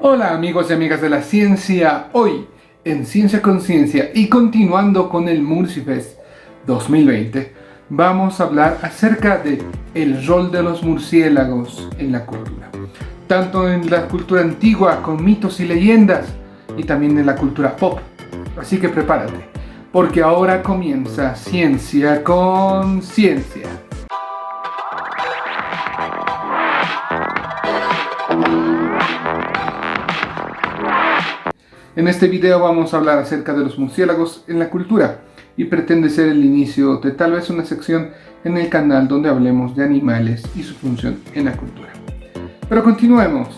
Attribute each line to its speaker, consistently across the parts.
Speaker 1: Hola amigos y amigas de la ciencia, hoy en Ciencia Conciencia y continuando con el Murcifest 2020 vamos a hablar acerca de el rol de los murciélagos en la cultura, tanto en la cultura antigua con mitos y leyendas y también en la cultura pop. Así que prepárate, porque ahora comienza Ciencia Conciencia. En este video vamos a hablar acerca de los murciélagos en la cultura y pretende ser el inicio de tal vez una sección en el canal donde hablemos de animales y su función en la cultura. Pero continuemos.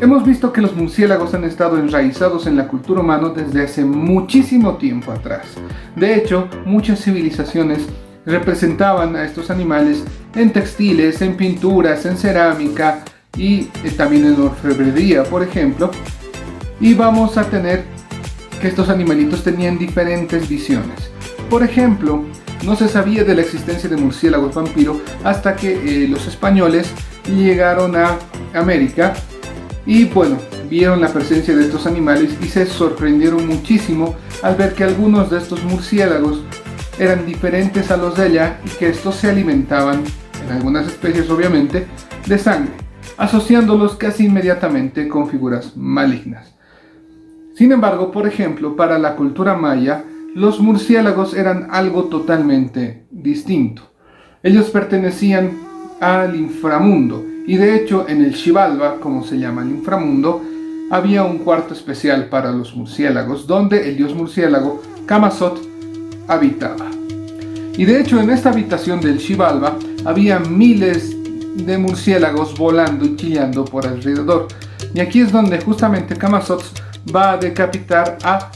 Speaker 1: Hemos visto que los murciélagos han estado enraizados en la cultura humana desde hace muchísimo tiempo atrás. De hecho, muchas civilizaciones representaban a estos animales en textiles, en pinturas, en cerámica y también en orfebrería, por ejemplo. Y vamos a tener que estos animalitos tenían diferentes visiones. Por ejemplo, no se sabía de la existencia de murciélagos vampiro hasta que los españoles llegaron a América y vieron la presencia de estos animales y se sorprendieron muchísimo al ver que algunos de estos murciélagos eran diferentes a los de allá y que estos se alimentaban, en algunas especies obviamente, de sangre, asociándolos casi inmediatamente con figuras malignas. Sin embargo, por ejemplo, para la cultura maya, los murciélagos eran algo totalmente distinto. Ellos pertenecían al inframundo y de hecho en el Xibalba, como se llama el inframundo, había un cuarto especial para los murciélagos donde el dios murciélago Camazotl habitaba. Y de hecho en esta habitación del Xibalba había miles de murciélagos volando y chillando por alrededor. Y aquí es donde justamente Camazotl va a decapitar a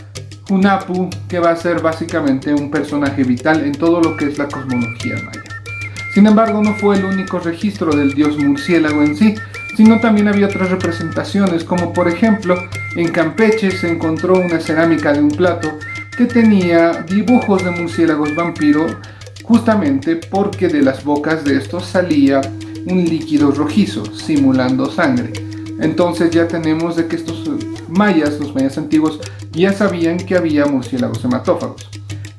Speaker 1: Hunahpu, que va a ser básicamente un personaje vital en todo lo que es la cosmología maya. Sin embargo, no fue el único registro del dios murciélago en sí, sino también había otras representaciones, como por ejemplo, en Campeche se encontró una cerámica de un plato que tenía dibujos de murciélagos vampiro, justamente porque de las bocas de estos salía un líquido rojizo, simulando sangre. Entonces ya tenemos de que estos mayas, los mayas antiguos, ya sabían que había murciélagos hematófagos.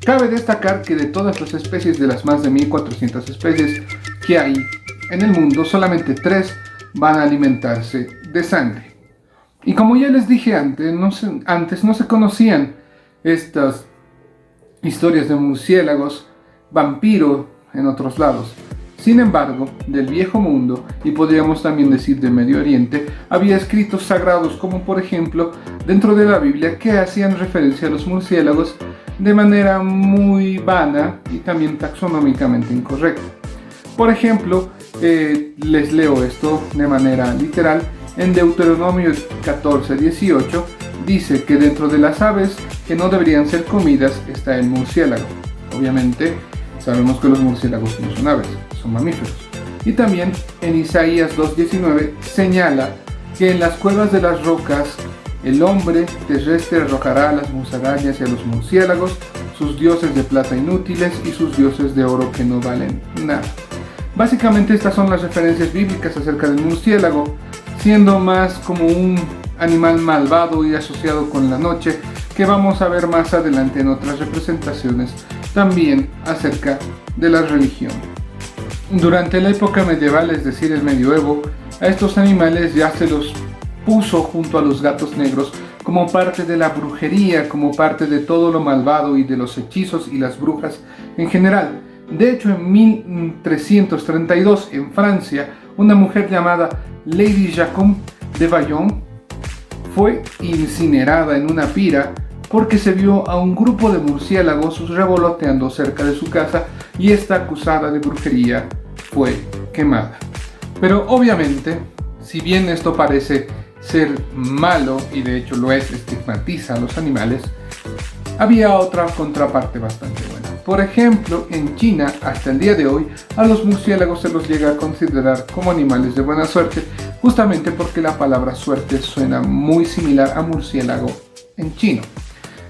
Speaker 1: Cabe destacar que de todas las especies, de las más de 1400 especies que hay en el mundo, solamente 3 van a alimentarse de sangre. Y como ya les dije antes no se conocían estas historias de murciélagos vampiro en otros lados. Sin embargo, del Viejo Mundo, y podríamos también decir de Medio Oriente, había escritos sagrados como por ejemplo dentro de la Biblia que hacían referencia a los murciélagos de manera muy vana y también taxonómicamente incorrecta. Por ejemplo, les leo esto de manera literal. En Deuteronomio 14:18 dice que dentro de las aves que no deberían ser comidas está el murciélago. Obviamente sabemos que los murciélagos no son aves, son mamíferos. Y también en Isaías 2:19 señala que en las cuevas de las rocas el hombre terrestre arrojará a las musarañas y a los murciélagos, sus dioses de plata inútiles y sus dioses de oro que no valen nada. Básicamente estas son las referencias bíblicas acerca del murciélago, siendo más como un animal malvado y asociado con la noche, que vamos a ver más adelante en otras representaciones también acerca de la religión. Durante la época medieval, es decir el medioevo, a estos animales ya se los puso junto a los gatos negros como parte de la brujería, como parte de todo lo malvado y de los hechizos y las brujas en general. De hecho, en 1332 en Francia, una mujer llamada Lady Jacqueline de Vallon fue incinerada en una pira porque se vio a un grupo de murciélagos revoloteando cerca de su casa y esta acusada de brujería fue quemada. Pero obviamente, si bien esto parece ser malo y de hecho lo es, estigmatiza a los animales, había otra contraparte bastante buena. Por ejemplo, en China, hasta el día de hoy, a los murciélagos se los llega a considerar como animales de buena suerte, justamente porque la palabra suerte suena muy similar a murciélago en chino.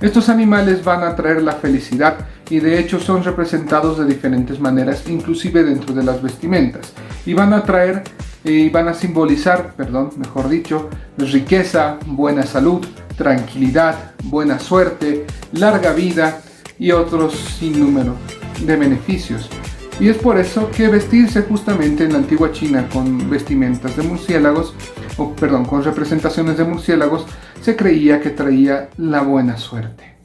Speaker 1: Estos animales van a traer la felicidad y de hecho son representados de diferentes maneras, inclusive dentro de las vestimentas. Y van a traer y van a simbolizar, mejor dicho, riqueza, buena salud, tranquilidad, buena suerte, larga vida y otros sinnúmero de beneficios. Y es por eso que vestirse justamente en la antigua China con vestimentas de murciélagos, con representaciones de murciélagos, se creía que traía la buena suerte.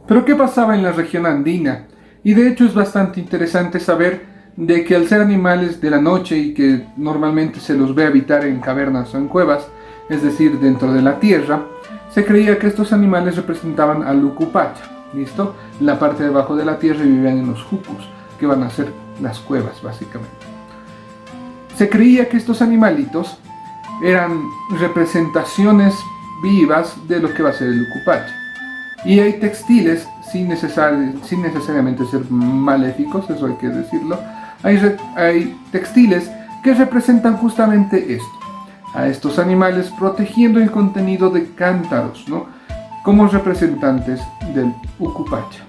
Speaker 1: Pero ¿qué pasaba en la región andina? Y de hecho es bastante interesante saber de que al ser animales de la noche y que normalmente se los ve habitar en cavernas o en cuevas, es decir, dentro de la tierra, se creía que estos animales representaban al Ucupacha, ¿listo? La parte de abajo de la tierra y vivían en los jucus, que van a ser las cuevas básicamente. Se creía que estos animalitos eran representaciones vivas de lo que va a ser el Ucupacha. Y hay textiles, sin necesariamente ser maléficos, eso hay que decirlo, hay textiles que representan justamente esto, a estos animales protegiendo el contenido de cántaros, ¿no? Como representantes del Ucupacha.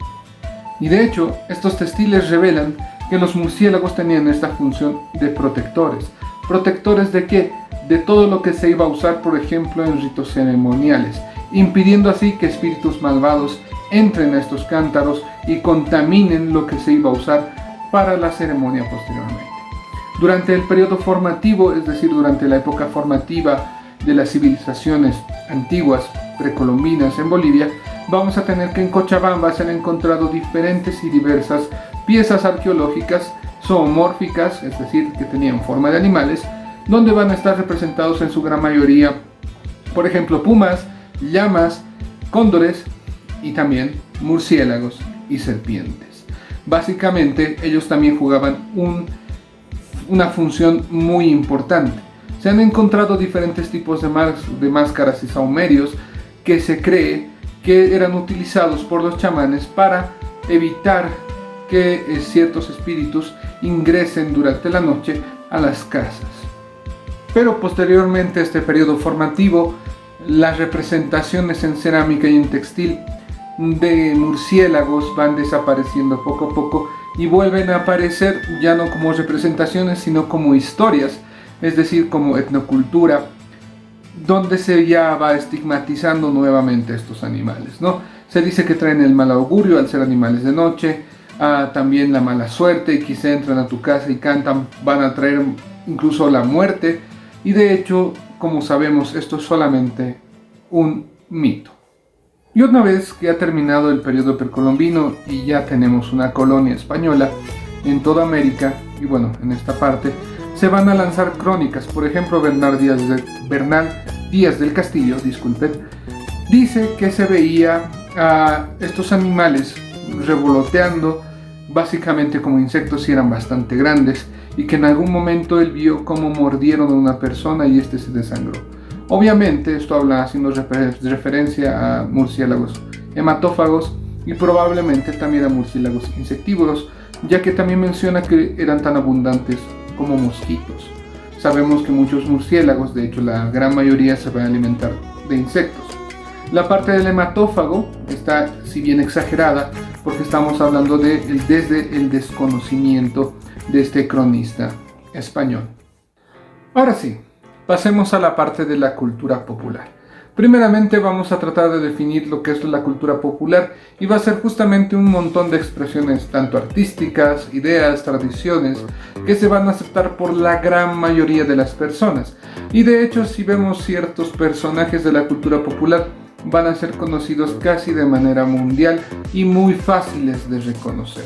Speaker 1: Y de hecho, estos textiles revelan que los murciélagos tenían esta función de protectores. ¿Protectores de qué? De todo lo que se iba a usar, por ejemplo, en ritos ceremoniales, impidiendo así que espíritus malvados entren a estos cántaros y contaminen lo que se iba a usar para la ceremonia posteriormente. Durante el periodo formativo, es decir, durante la época formativa de las civilizaciones antiguas, precolombinas en Bolivia, vamos a tener que en Cochabamba se han encontrado diferentes y diversas piezas arqueológicas zoomórficas, es decir, que tenían forma de animales, donde van a estar representados en su gran mayoría, por ejemplo, pumas, llamas, cóndores y también murciélagos y serpientes. Básicamente, ellos también jugaban una función muy importante. Se han encontrado diferentes tipos de máscaras y saumerios que se cree que eran utilizados por los chamanes para evitar que ciertos espíritus ingresen durante la noche a las casas. Pero posteriormente a este periodo formativo, las representaciones en cerámica y en textil de murciélagos van desapareciendo poco a poco y vuelven a aparecer ya no como representaciones, sino como historias, es decir, como etnocultura, donde se ya va estigmatizando nuevamente estos animales, ¿no? Se dice que traen el mal augurio al ser animales de noche, también la mala suerte, y quizá entran a tu casa y cantan, van a traer incluso la muerte, y de hecho, como sabemos, esto es solamente un mito. Y una vez que ha terminado el periodo precolombino y ya tenemos una colonia española en toda América, y bueno, en esta parte, se van a lanzar crónicas. Por ejemplo, Bernal Díaz del Castillo, dice que se veía a estos animales revoloteando básicamente como insectos y eran bastante grandes, y que en algún momento él vio cómo mordieron a una persona y este se desangró. Obviamente esto habla haciendo referencia a murciélagos hematófagos y probablemente también a murciélagos insectívoros, ya que también menciona que eran tan abundantes como mosquitos. Sabemos que muchos murciélagos, de hecho la gran mayoría, se van a alimentar de insectos. La parte del hematófago está, si bien exagerada, porque estamos hablando desde el desconocimiento de este cronista español. Ahora sí, pasemos a la parte de la cultura popular. Primeramente vamos a tratar de definir lo que es la cultura popular, y va a ser justamente un montón de expresiones tanto artísticas, ideas, tradiciones, que se van a aceptar por la gran mayoría de las personas. Y de hecho, si vemos ciertos personajes de la cultura popular, van a ser conocidos casi de manera mundial y muy fáciles de reconocer.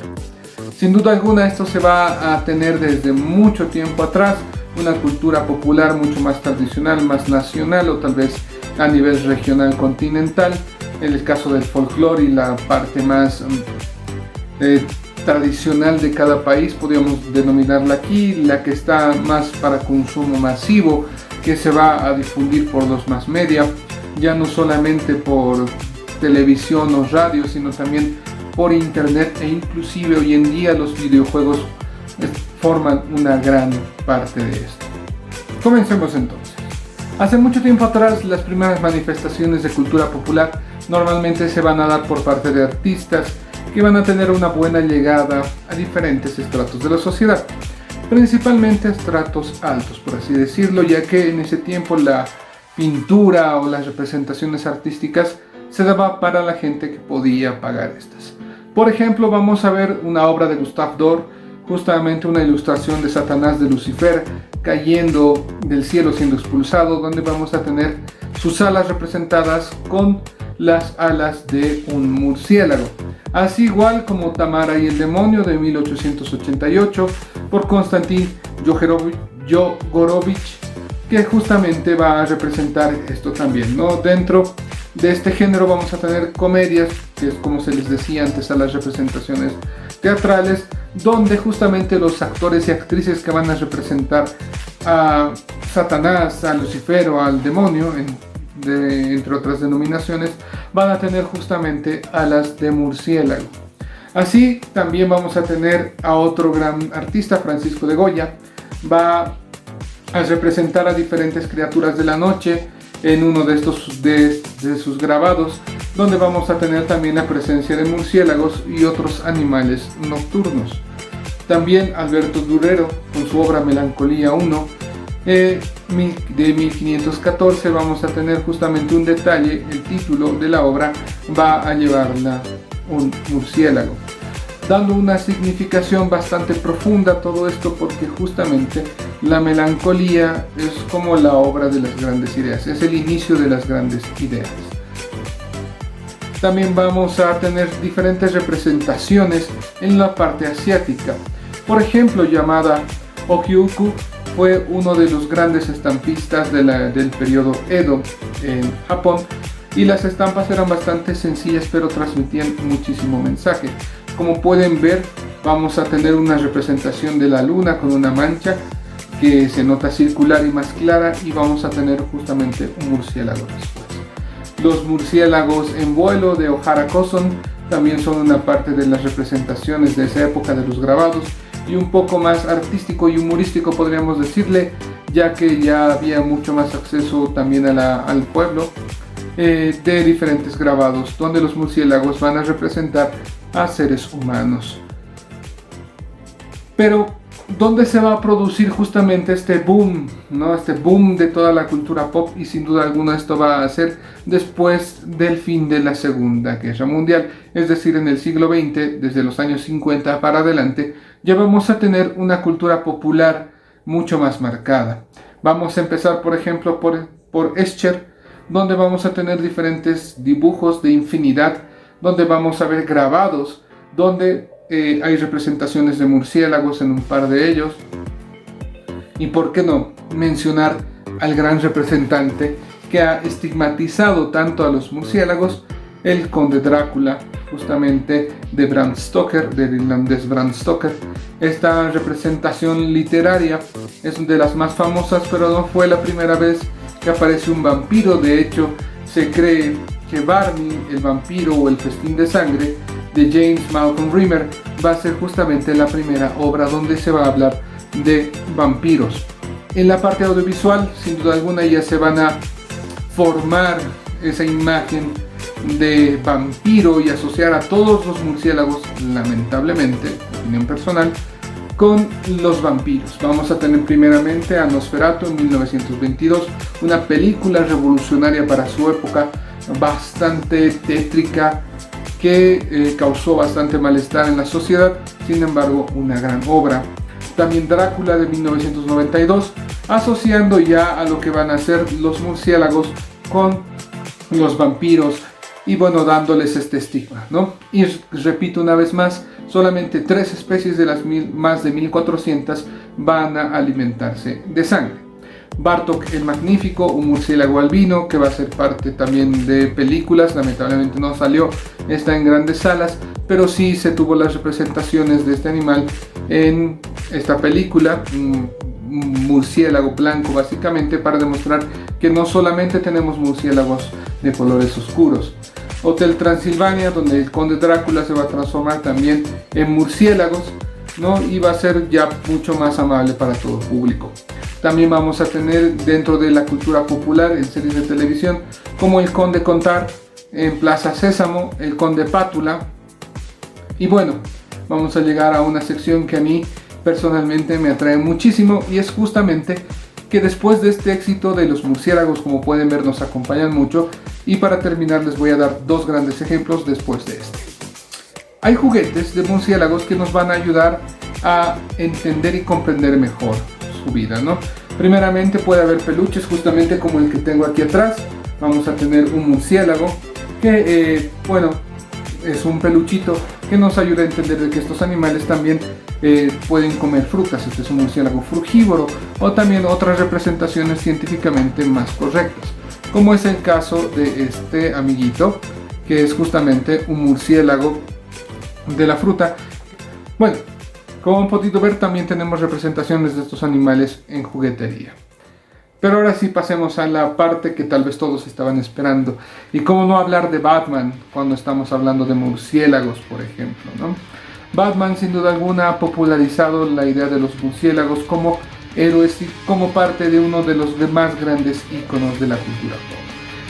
Speaker 1: Sin duda alguna, esto se va a tener desde mucho tiempo atrás, una cultura popular mucho más tradicional, más nacional, o tal vez a nivel regional continental. En el caso del folclore y la parte más tradicional de cada país, podríamos denominarla aquí, la que está más para consumo masivo, que se va a difundir por los mass media, ya no solamente por televisión o radio, sino también por internet, e inclusive hoy en día los videojuegos forman una gran parte de esto. Comencemos entonces. Hace mucho tiempo atrás, las primeras manifestaciones de cultura popular normalmente se van a dar por parte de artistas que van a tener una buena llegada a diferentes estratos de la sociedad, principalmente estratos altos, por así decirlo, ya que en ese tiempo la pintura o las representaciones artísticas se daba para la gente que podía pagar estas. Por ejemplo, vamos a ver una obra de Gustave Dore, justamente una ilustración de Satanás de Lucifer cayendo del cielo siendo expulsado, donde vamos a tener sus alas representadas con las alas de un murciélago. Así igual como Tamara y el demonio de 1888 por Konstantin Yogorovich, que justamente va a representar esto también, ¿no? Dentro de este género vamos a tener comedias, que es como se les decía antes a las representaciones teatrales, donde justamente los actores y actrices que van a representar a Satanás, a Lucifer o al demonio, entre otras denominaciones, van a tener justamente alas de murciélago. Así también vamos a tener a otro gran artista, Francisco de Goya, va a representar a diferentes criaturas de la noche en uno de estos de sus grabados, donde vamos a tener también la presencia de murciélagos y otros animales nocturnos. También Alberto Durero, con su obra Melancolía 1, de 1514, vamos a tener justamente un detalle: el título de la obra va a llevarla un murciélago, dando una significación bastante profunda a todo esto, porque justamente la melancolía es como la obra de las grandes ideas, es el inicio de las grandes ideas. También vamos a tener diferentes representaciones en la parte asiática. Por ejemplo, llamada Okyuku fue uno de los grandes estampistas del periodo Edo en Japón, y las estampas eran bastante sencillas pero transmitían muchísimo mensaje. Como pueden ver, vamos a tener una representación de la luna con una mancha que se nota circular y más clara, y vamos a tener justamente un murciélago después. Los murciélagos en vuelo de Ohara Koson también son una parte de las representaciones de esa época de los grabados, y un poco más artístico y humorístico podríamos decirle, ya que ya había mucho más acceso también al pueblo de diferentes grabados, donde los murciélagos van a representar a seres humanos. Pero ¿dónde se va a producir justamente este boom, ¿no? Este boom de toda la cultura pop? Y sin duda alguna esto va a ser después del fin de la Segunda Guerra Mundial, es decir, en el siglo XX, desde los años 50 para adelante, ya vamos a tener una cultura popular mucho más marcada. Vamos a empezar, por ejemplo, por Escher, donde vamos a tener diferentes dibujos de infinidad, donde vamos a ver grabados, donde hay representaciones de murciélagos en un par de ellos. Y por qué no mencionar al gran representante que ha estigmatizado tanto a los murciélagos, el Conde Drácula, justamente de Bram Stoker, del irlandés Bram Stoker. Esta representación literaria es de las más famosas, pero no fue la primera vez que aparece un vampiro. De hecho, se cree que Barney, el vampiro o el festín de sangre de James Malcolm Rimmer va a ser justamente la primera obra donde se va a hablar de vampiros. En la parte audiovisual, sin duda alguna, ya se van a formar esa imagen de vampiro y asociar a todos los murciélagos, lamentablemente, opinión personal, con los vampiros. Vamos a tener primeramente a Nosferatu en 1922, una película revolucionaria para su época, bastante tétrica, que causó bastante malestar en la sociedad, sin embargo una gran obra. También Drácula de 1992, asociando ya a lo que van a ser los murciélagos con los vampiros, y bueno, dándoles este estigma, ¿no? Y repito una vez más, solamente 3 especies de las más de 1400 van a alimentarse de sangre. Bartok el Magnífico, un murciélago albino que va a ser parte también de películas, lamentablemente no salió, está en grandes salas, pero sí se tuvo las representaciones de este animal en esta película, un murciélago blanco básicamente, para demostrar que no solamente tenemos murciélagos de colores oscuros. Hotel Transilvania, donde el Conde Drácula se va a transformar también en murciélagos, ¿no? Y va a ser ya mucho más amable para todo público. También vamos a tener dentro de la cultura popular en series de televisión como El Conde Contar en Plaza Sésamo, El Conde Pátula. Y bueno, vamos a llegar a una sección que a mí personalmente me atrae muchísimo, y es justamente que después de este éxito de los murciélagos, como pueden ver, nos acompañan mucho, y para terminar les voy a dar dos grandes ejemplos después de este. Hay juguetes de murciélagos que nos van a ayudar a entender y comprender mejor su vida, ¿no? Primeramente puede haber peluches justamente como el que tengo aquí atrás. Vamos a tener un murciélago que, bueno, es un peluchito que nos ayuda a entender de que estos animales también pueden comer frutas. Este es un murciélago frugívoro, o también otras representaciones científicamente más correctas, como es el caso de este amiguito, que es justamente un murciélago de la fruta. Bueno, como han podido ver, también tenemos representaciones de estos animales en juguetería. Pero ahora sí pasemos a la parte que tal vez todos estaban esperando. Y cómo no hablar de Batman cuando estamos hablando de murciélagos, por ejemplo, ¿no? Batman sin duda alguna ha popularizado la idea de los murciélagos como héroes y como parte de uno de los más grandes íconos de la cultura pop.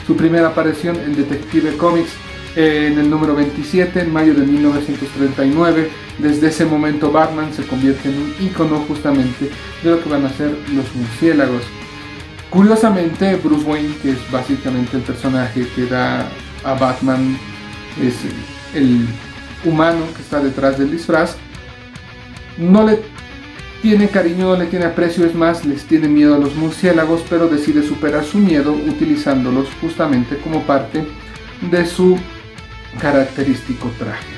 Speaker 1: Su primera aparición en Detective Comics en el número 27 en mayo de 1939. Desde ese momento Batman se convierte en un ícono justamente de lo que van a ser los murciélagos. Curiosamente, Bruce Wayne, que es básicamente el personaje que da a Batman, es el humano que está detrás del disfraz, no le tiene cariño, no le tiene aprecio, es más, les tiene miedo a los murciélagos, pero decide superar su miedo utilizándolos justamente como parte de su característico traje.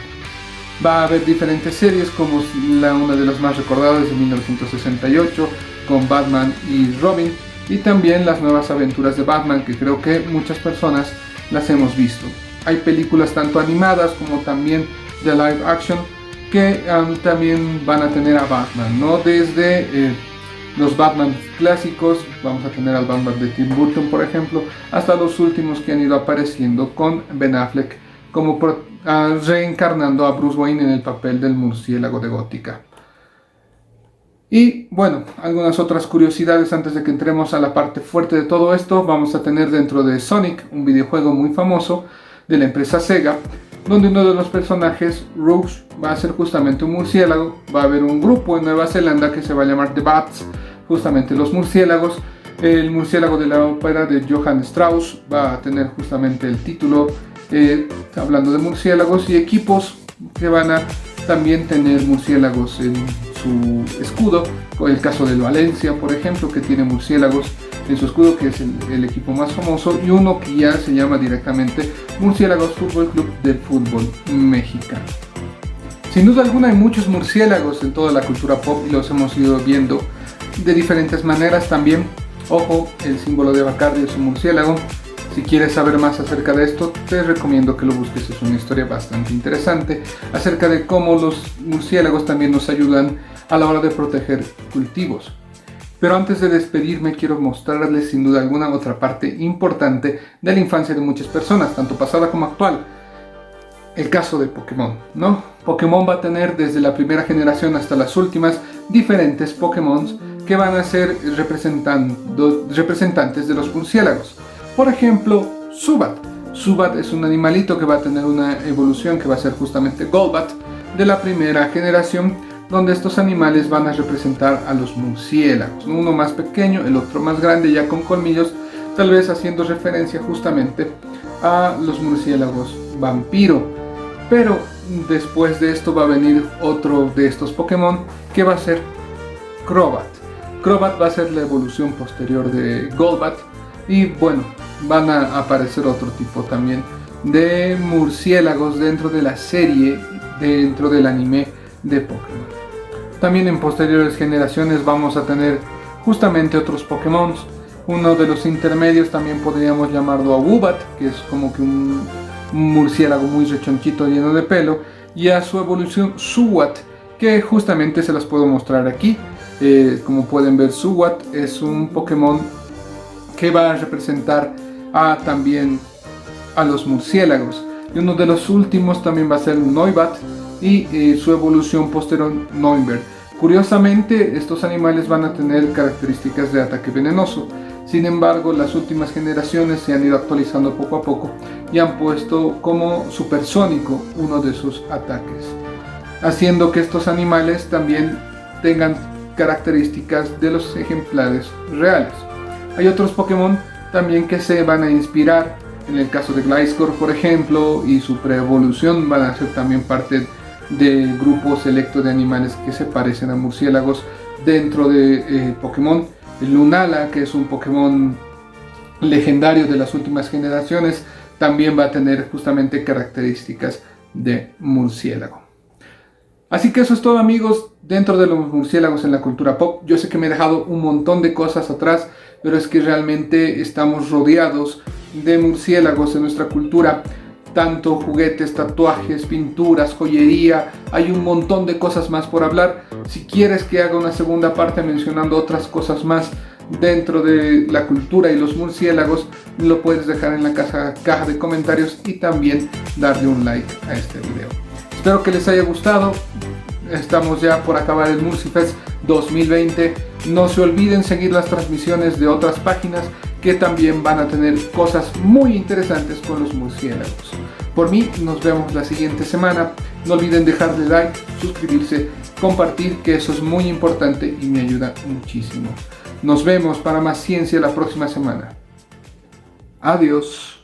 Speaker 1: Va a haber diferentes series, como una de las más recordadas de 1968 con Batman y Robin, y también las nuevas aventuras de Batman, que creo que muchas personas las hemos visto. Hay películas tanto animadas como también de live action que también van a tener a Batman, ¿no? Desde los Batman clásicos, vamos a tener al Batman de Tim Burton, por ejemplo, hasta los últimos que han ido apareciendo con Ben Affleck como reencarnando a Bruce Wayne en el papel del murciélago de Gótica. Y bueno, algunas otras curiosidades antes de que entremos a la parte fuerte de todo esto. Vamos a tener dentro de Sonic, un videojuego muy famoso de la empresa Sega, donde uno de los personajes, Rouge, va a ser justamente un murciélago. Va a haber un grupo en Nueva Zelanda que se va a llamar The Bats, justamente los murciélagos. El murciélago de la ópera de Johann Strauss va a tener justamente el título hablando de murciélagos, y equipos que van a también tener murciélagos en su escudo, con el caso del Valencia, por ejemplo, que tiene murciélagos en su escudo, que es el equipo más famoso, y uno que ya se llama directamente Murciélagos Fútbol Club del fútbol mexicano. Sin duda alguna hay muchos murciélagos en toda la cultura pop y los hemos ido viendo de diferentes maneras también. Ojo, el símbolo de Bacardi es un murciélago. Si quieres saber más acerca de esto, te recomiendo que lo busques, es una historia bastante interesante acerca de cómo los murciélagos también nos ayudan a la hora de proteger cultivos. Pero antes de despedirme, quiero mostrarles sin duda alguna otra parte importante de la infancia de muchas personas, tanto pasada como actual. El caso de Pokémon, ¿no? Pokémon va a tener desde la primera generación hasta las últimas diferentes Pokémon que van a ser representantes de los murciélagos. Por ejemplo, Zubat. Zubat es un animalito que va a tener una evolución que va a ser justamente Golbat de la primera generación, donde estos animales van a representar a los murciélagos, uno más pequeño, el otro más grande, ya con colmillos, tal vez haciendo referencia justamente a los murciélagos vampiro. Pero después de esto va a venir otro de estos Pokémon que va a ser Crobat. Crobat va a ser la evolución posterior de Golbat, y bueno, van a aparecer otro tipo también de murciélagos dentro de la serie, dentro del anime de Pokémon. También en posteriores generaciones vamos a tener justamente otros Pokémon. Uno de los intermedios también podríamos llamarlo a Woobat, que es como que un murciélago muy rechonchito lleno de pelo, y a su evolución Zubat, que justamente se las puedo mostrar aquí. Como pueden ver, Zubat es un Pokémon que va a representar también a los murciélagos, y uno de los últimos también va a ser Noibat, y su evolución posterior Noivern. Curiosamente, estos animales van a tener características de ataque venenoso. Sin embargo, las últimas generaciones se han ido actualizando poco a poco y han puesto como supersónico uno de sus ataques, haciendo que estos animales también tengan características de los ejemplares reales. Hay otros Pokémon también que se van a inspirar. En el caso de Gliscor, por ejemplo, y su preevolución van a ser también parte del grupo selecto de animales que se parecen a murciélagos dentro de Pokémon. El Lunala, que es un Pokémon legendario de las últimas generaciones, también va a tener justamente características de murciélago. Así que eso es todo, amigos, dentro de los murciélagos en la cultura pop. Yo sé que me he dejado un montón de cosas atrás, pero es que realmente estamos rodeados de murciélagos en nuestra cultura. Tanto juguetes, tatuajes, pinturas, joyería, hay un montón de cosas más por hablar. Si quieres que haga una segunda parte mencionando otras cosas más dentro de la cultura y los murciélagos, lo puedes dejar en la caja de comentarios y también darle un like a este video. Espero que les haya gustado. Estamos ya por acabar el Murcifest 2020. No se olviden seguir las transmisiones de otras páginas que también van a tener cosas muy interesantes con los murciélagos. Por mí, nos vemos la siguiente semana. No olviden dejarle like, suscribirse, compartir, que eso es muy importante y me ayuda muchísimo. Nos vemos para más ciencia la próxima semana. Adiós.